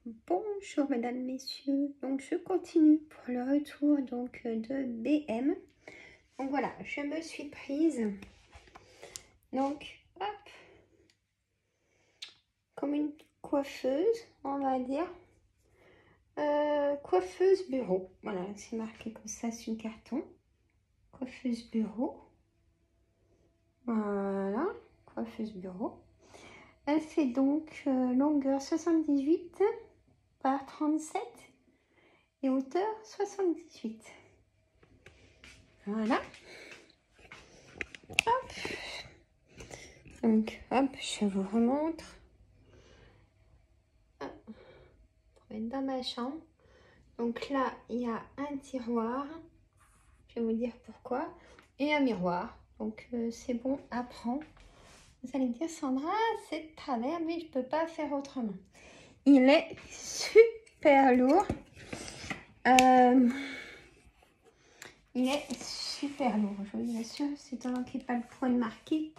Bonjour mesdames, messieurs, donc je continue pour le retour donc de BM. Donc voilà, je me suis prise, donc hop, comme une coiffeuse, on va dire, coiffeuse bureau, voilà, c'est marqué comme ça sur le carton, coiffeuse bureau, voilà, coiffeuse bureau. Elle fait donc longueur 78 par 37 et hauteur 78. Voilà. Hop. Donc, hop, je vous remontre. Pour être dans ma chambre. Donc là, il y a un tiroir. Je vais vous dire pourquoi. Et un miroir. Donc, c'est bon à prendre. Vous allez me dire, Sandra, c'est de travers, mais je ne peux pas faire autrement. Il est super lourd. Il est super lourd, je vous assure. C'est tant qu'il n'y ait pas le point de marqué.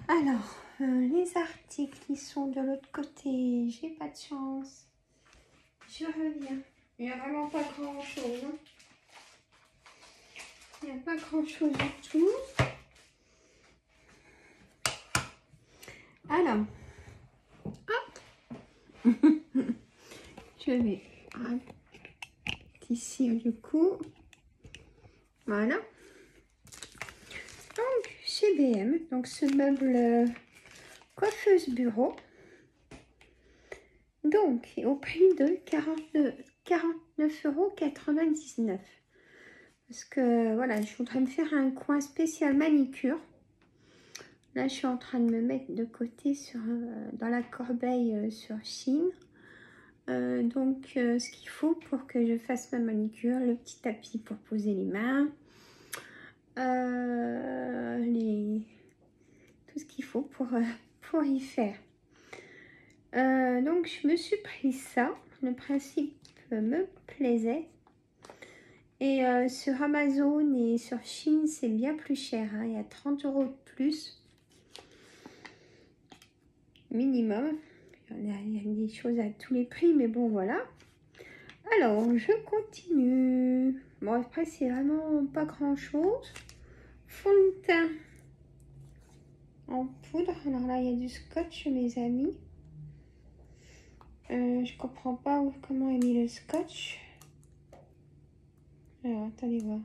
Alors, les articles qui sont de l'autre côté, j'ai pas de chance. Je reviens. Il n'y a vraiment pas grand chose. Hein. Il n'y a pas grand chose du tout. Alors, hop. Je vais ici du coup. Voilà. Donc, chez BM, donc ce meuble coiffeuse bureau. Donc, au prix de 49,99 €. Parce que, voilà, je voudrais me faire un coin spécial manicure. Là, je suis en train de me mettre de côté sur, dans la corbeille sur Chine. Donc, ce qu'il faut pour que je fasse ma manicure, le petit tapis pour poser les mains. Tout ce qu'il faut pour y faire. Donc je me suis pris ça, le principe me plaisait, et sur Amazon et sur Chine c'est bien plus cher, hein. Il y a 30 € de plus minimum. Il y a des choses à tous les prix, mais bon voilà. Alors je continue. Bon, après c'est vraiment pas grand chose. Fond de teint en poudre. Alors là il y a du scotch, mes amis. Je comprends pas comment est mis le scotch. Alors, attendez voir.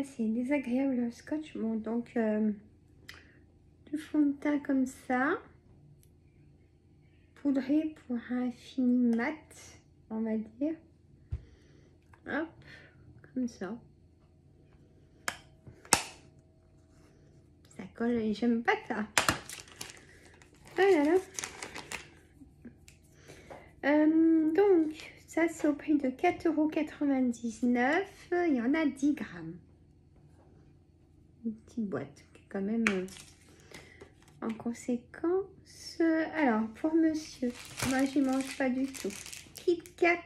C'est désagréable le scotch. Bon, donc, du fond de teint comme ça. Poudré pour un fini mat, on va dire. Hop, comme ça. Ça colle et j'aime pas ça. Voilà. Donc, ça c'est au prix de 4,99 €. Il y en a 10 grammes. Une petite boîte qui est quand même en conséquence. Alors, pour monsieur, moi j'y mange pas du tout. Kit Kat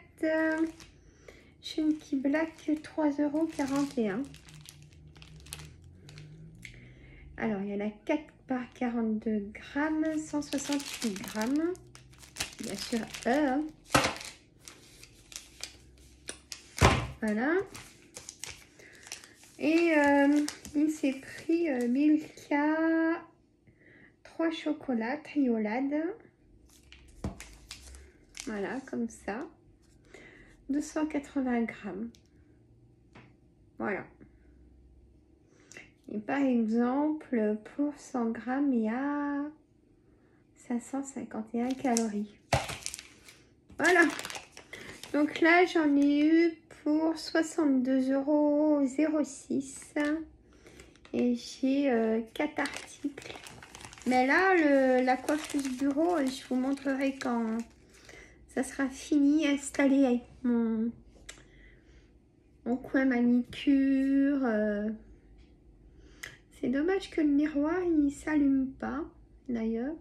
Chunky Black 3,41 €. Alors, il y en a 4 par 42 grammes, 168 grammes. Bien sûr, voilà. Et il s'est pris Milka 3 chocolats triolade. Voilà, comme ça. 280 grammes. Voilà. Et par exemple, pour 100 grammes, il y a 551 calories. Voilà. Donc là, j'en ai eu pour 62,06 € et j'ai 4 articles. Mais là, la coiffeuse bureau, je vous montrerai quand ça sera fini, installé avec mon coin manicure. C'est dommage que le miroir, il ne s'allume pas, d'ailleurs.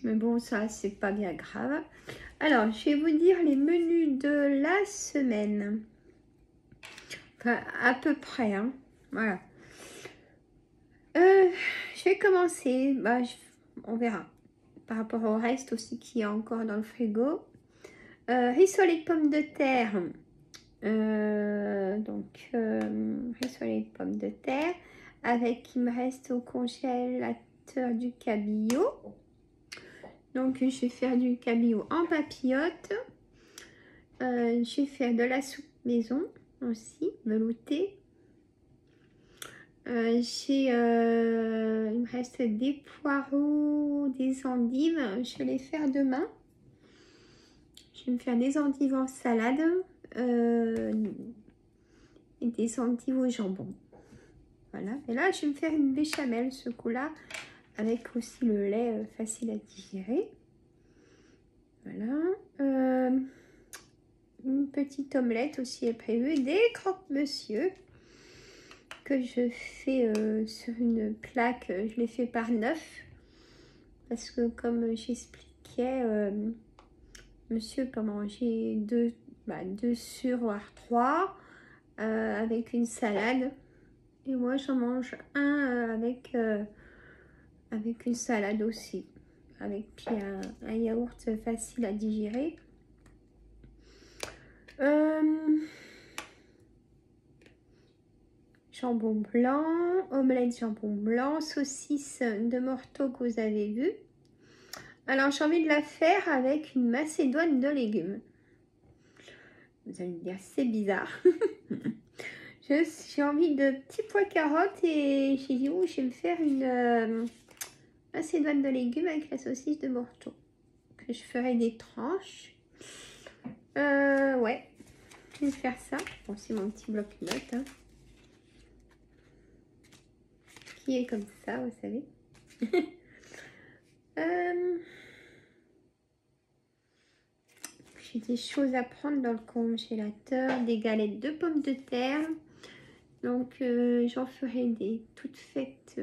Mais bon, ça, c'est pas bien grave. Alors, je vais vous dire les menus de la semaine. Enfin, à peu près, hein. Voilà. Je vais commencer. Bah, on verra. Par rapport au reste aussi qui est encore dans le frigo. Rissoles de pommes de terre. Rissoles de pommes de terre. Avec, il me reste au congélateur du cabillaud. Donc, je vais faire du cabillaud en papillote. Je vais faire de la soupe maison aussi, veloutée. Il me reste des poireaux, des endives. Je vais les faire demain. Je vais me faire des endives en salade et des endives au jambon. Voilà. Et là, je vais me faire une béchamel ce coup-là, avec aussi le lait facile à digérer. Voilà. Une petite omelette aussi est prévue. Des croque-monsieur que je fais sur une plaque. Je les fais par 9. Parce que comme j'expliquais, monsieur peut manger deux sur voire 3 avec une salade. Et moi, j'en mange un avec une salade aussi. Avec puis un yaourt facile à digérer. Jambon blanc, omelette jambon blanc, saucisse de morteau que vous avez vu. Alors, j'ai envie de la faire avec une macédoine de légumes. Vous allez me dire, c'est bizarre. J'ai envie de petits pois carottes et j'ai dit, je vais me faire une macédoine de légumes avec la saucisse de morteau. Que je ferai des tranches. Ouais, je vais faire ça. Bon, c'est mon petit bloc-notes. Hein, qui est comme ça, vous savez. J'ai des choses à prendre dans le congélateur. Des galettes de pommes de terre. Donc, j'en ferai des toutes faites.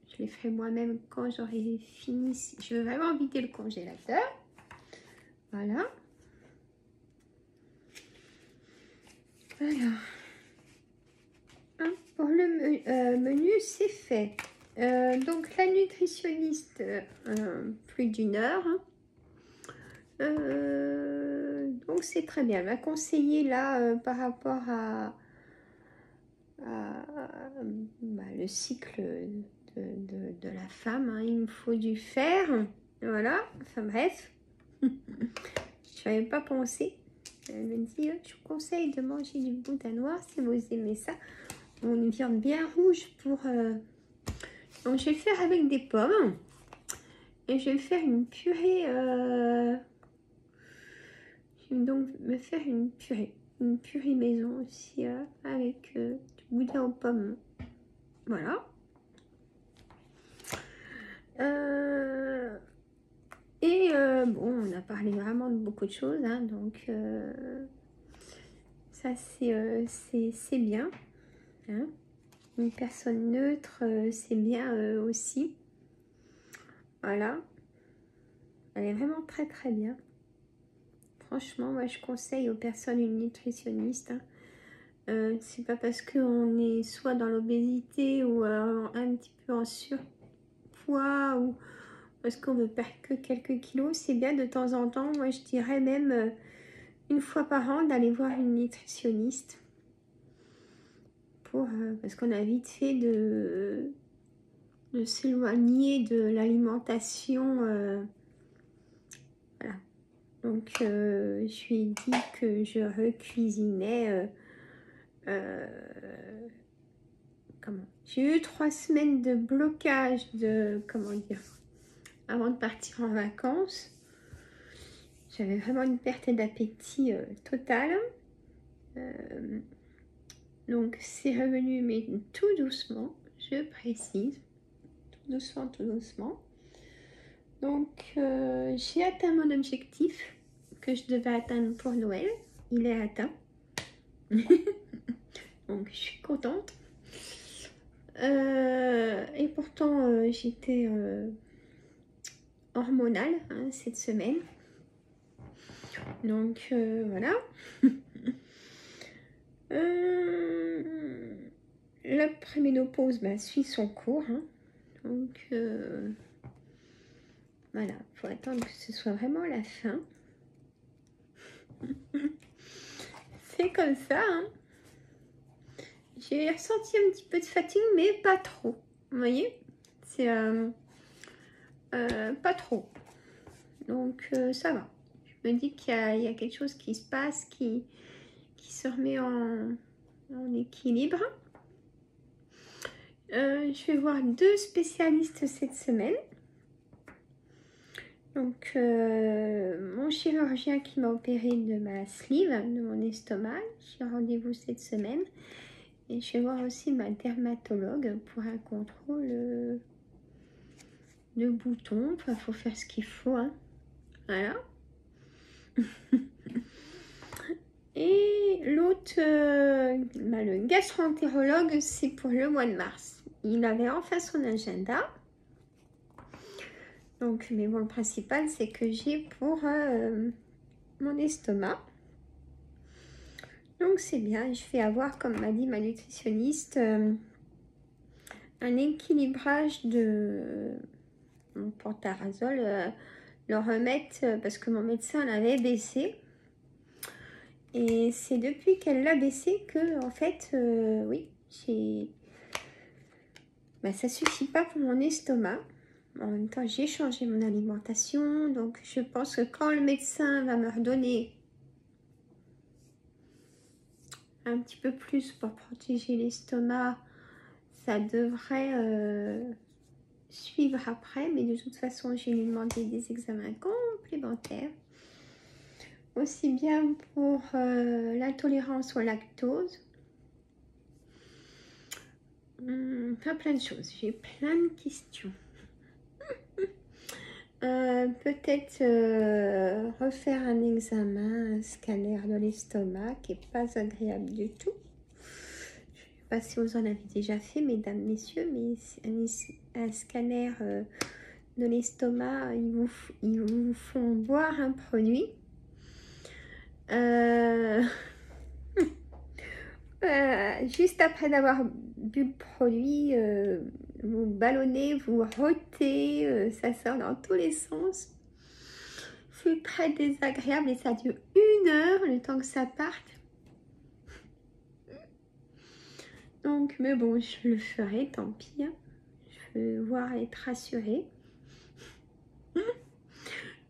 Je les ferai moi-même quand j'aurai fini. Je veux vraiment vider le congélateur. Voilà. Alors, pour le menu, c'est fait. Donc, la nutritionniste, plus d'1 heure. Donc, c'est très bien. Elle m'a conseillé là par rapport à le cycle de la femme. Hein. Il me faut du fer. Voilà. Enfin, bref. Je n'avais pas pensé. Elle me dit, je vous conseille de manger du boudin noir si vous aimez ça. Une viande bien rouge pour... Donc, je vais le faire avec des pommes. Et je vais faire une purée... Je vais donc me faire une purée. Une purée maison aussi avec du boudin aux pommes. Voilà. Bon, on a parlé vraiment de beaucoup de choses. Hein, donc, ça, c'est bien. Hein. Une personne neutre, c'est bien aussi. Voilà. Elle est vraiment très très bien. Franchement, moi je conseille aux personnes une nutritionniste. Hein. C'est pas parce qu'on est soit dans l'obésité ou un petit peu en surpoids ou parce qu'on veut perdre que quelques kilos. C'est bien de temps en temps, moi je dirais même une fois par an d'aller voir une nutritionniste. Parce qu'on a vite fait de s'éloigner de l'alimentation. Voilà. Donc, je lui ai dit que je recuisinais. Comment? J'ai eu 3 semaines de blocage comment dire, avant de partir en vacances. J'avais vraiment une perte d'appétit totale. Donc, c'est revenu, mais tout doucement, je précise. Tout doucement, tout doucement. Donc, j'ai atteint mon objectif que je devais atteindre pour Noël. Il est atteint. Donc, je suis contente. Et pourtant, j'étais hormonal hein, cette semaine. Donc voilà. La préménopause suit son cours. Hein. Donc voilà, il faut attendre que ce soit vraiment la fin. C'est comme ça. Hein. J'ai ressenti un petit peu de fatigue, mais pas trop. Vous voyez, c'est pas trop. Donc ça va. Je me dis qu'il y a quelque chose qui se passe, qui se remet en équilibre. Je vais voir 2 spécialistes cette semaine. Donc, mon chirurgien qui m'a opéré de ma sleeve, de mon estomac, j'ai rendez-vous cette semaine. Et je vais voir aussi ma dermatologue pour un contrôle de boutons. Enfin, il faut faire ce qu'il faut. Hein. Voilà. Et l'autre, le gastro-entérologue, c'est pour le mois de mars. Il avait enfin son agenda. Donc, mais bon, le principal, c'est que j'ai pour mon estomac. Donc, c'est bien. Je vais avoir, comme m'a dit ma nutritionniste, un équilibrage de mon pantrazole, le remettre, parce que mon médecin l'avait baissé. Et c'est depuis qu'elle l'a baissé que, en fait, oui, ça suffit pas pour mon estomac. En même temps, j'ai changé mon alimentation. Donc, je pense que quand le médecin va me redonner un petit peu plus pour protéger l'estomac, ça devrait suivre après. Mais de toute façon, j'ai lui demandé des examens complémentaires. Aussi bien pour l'intolérance au lactose. Plein de choses. J'ai plein de questions. Peut-être refaire un examen, un scanner de l'estomac qui n'est pas agréable du tout. Je ne sais pas si vous en avez déjà fait, mesdames, messieurs, mais un scanner de l'estomac, ils vous font boire un produit. Juste après d'avoir bu le produit, vous ballonnez, vous rôtez, ça sort dans tous les sens. C'est très désagréable et ça dure 1 heure le temps que ça parte. Donc, mais bon, je le ferai, tant pis. Hein. Je veux voir être rassurée.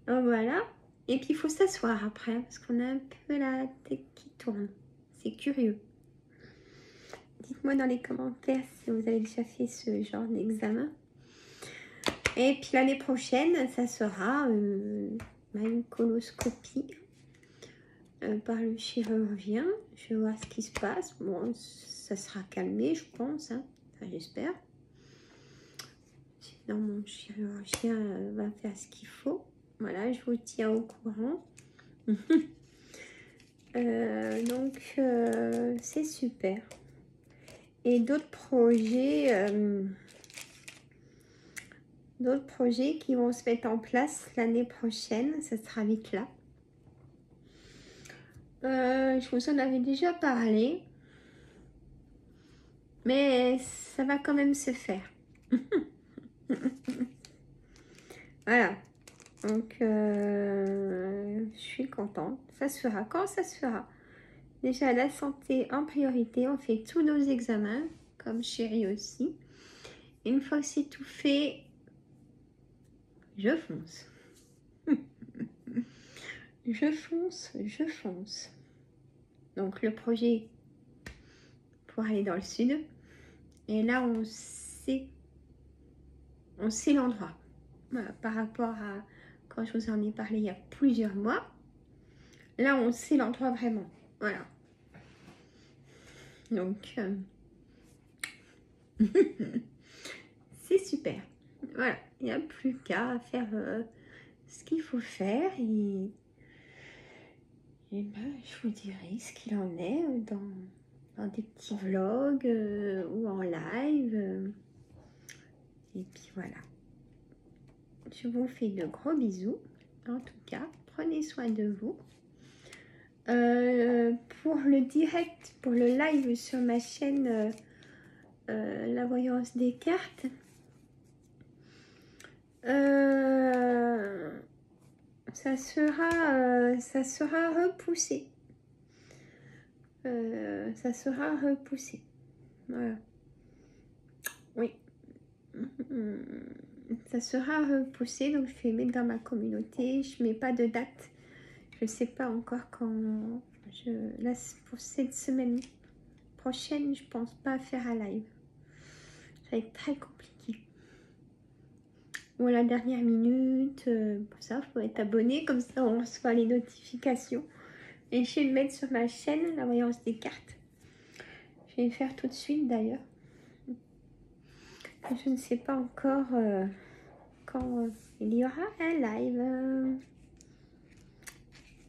Donc voilà. Et puis il faut s'asseoir après parce qu'on a un peu la tête qui tourne. C'est curieux. Dites-moi dans les commentaires si vous avez déjà fait ce genre d'examen. Et puis l'année prochaine, ça sera une coloscopie par le chirurgien. Je vais voir ce qui se passe. Bon, ça sera calmé, je pense. Hein. Enfin, j'espère. Sinon, mon chirurgien va faire ce qu'il faut. Voilà, je vous tiens au courant. Donc, c'est super. Et d'autres projets qui vont se mettre en place l'année prochaine. Ça sera vite là. Je vous en avais déjà parlé. Mais ça va quand même se faire. Voilà. Donc, je suis contente. Ça se fera. Quand ça se fera? Déjà, la santé en priorité. On fait tous nos examens, comme chérie aussi. Une fois que c'est tout fait, je fonce. Je fonce. Donc, le projet pour aller dans le sud. Et là, on sait l'endroit. Voilà, par rapport à quand je vous en ai parlé il y a plusieurs mois. Là, on sait l'endroit vraiment. Voilà. Donc, c'est super. Voilà, il n'y a plus qu'à faire ce qu'il faut faire. Et je vous dirai ce qu'il en est dans des petits vlogs ou en live. Et puis voilà. je vous fais de gros bisous. En tout cas, prenez soin de vous. Pour le direct, pour le live sur ma chaîne La Voyance des Cartes, ça sera repoussé. Ça sera repoussé. Voilà. Oui. Ça sera repoussé, donc je vais mettre dans ma communauté. Je mets pas de date. Je sais pas encore quand. Là, pour cette semaine prochaine, je pense pas faire un live. Ça va être très compliqué. Ou à la dernière minute. Pour ça, il faut être abonné, comme ça on reçoit les notifications. Et je vais le mettre sur ma chaîne, La Voyance des Cartes. Je vais le faire tout de suite d'ailleurs. Je ne sais pas encore quand il y aura un live.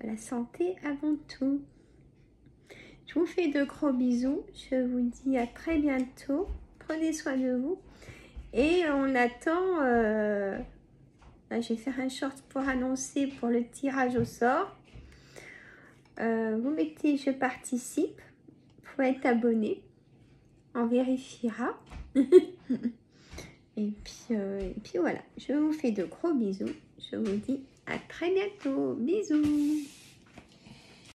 La santé avant tout. Je vous fais de gros bisous. Je vous dis à très bientôt. Prenez soin de vous. Et on attend... là, je vais faire un short pour annoncer pour le tirage au sort. Vous mettez je participe. Il faut être abonné. On vérifiera. Et puis voilà. Je vous fais de gros bisous. Je vous dis à très bientôt. Bisous.